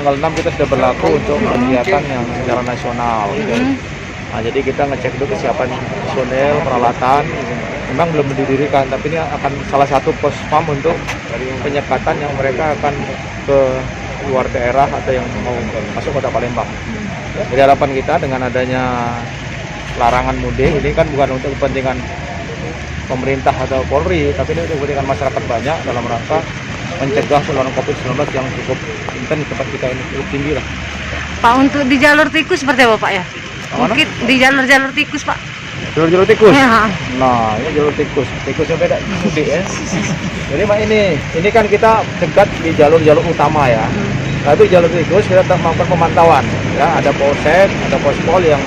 tanggal 6 kita sudah berlaku untuk kegiatan yang secara nasional. Nah, jadi kita ngecek dulu kesiapan personel, peralatan. Memang belum didirikan, tapi ini akan salah satu pos pam untuk penyekatan yang mereka akan ke luar daerah atau yang mau masuk kota Palembang. Jadi harapan kita dengan adanya larangan mudik ini kan bukan untuk kepentingan pemerintah atau Polri, tapi ini untuk kepentingan masyarakat banyak dalam rangka mencegah penularan COVID-19 yang cukup intens tempat kita ini cukup tinggi lah. Pak, untuk di jalur tikus seperti apa Pak ya? Mungkin di jalur-jalur tikus Pak. Jalur tikus. Ya. Nah, ini jalur tikus. Tikusnya beda mudik ya. Jadi Pak ini kan kita dekat di jalur-jalur utama ya. Tapi jalur tikus kita tetap melakukan pemantauan ya. Ada polsek, ada pospol yang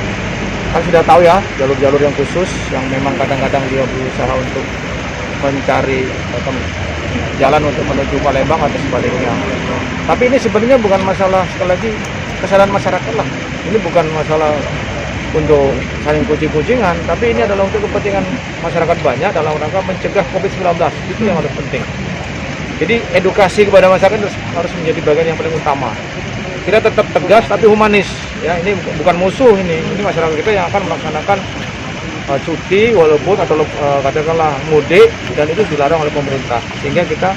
kan sudah tahu ya, jalur-jalur yang khusus yang memang kadang-kadang dia berusaha untuk mencari jalan untuk menuju Palembang atau sebaliknya. Tapi ini sebenarnya bukan masalah, sekali lagi, kesadaran masyarakat lah. Ini bukan masalah untuk saling kucing-kucingan, tapi ini adalah untuk kepentingan masyarakat banyak dalam rangka mencegah COVID-19. Itu yang harus penting. Jadi edukasi kepada masyarakat harus menjadi bagian yang paling utama. Kita tetap tegas tapi humanis. Ya, ini bukan musuh ini masyarakat kita yang akan melaksanakan cuti walaupun atau katakanlah mudik, dan itu dilarang oleh pemerintah. Sehingga kita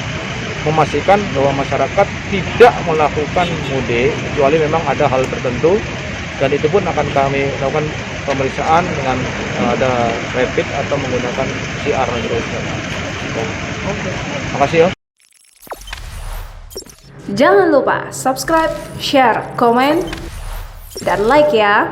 memastikan bahwa masyarakat tidak melakukan mudik kecuali memang ada hal tertentu. Dan itu pun akan kami lakukan pemeriksaan dengan ada rapid atau menggunakan PCR terus. Terima kasih ya. Jangan lupa subscribe, share, komen, dan like ya.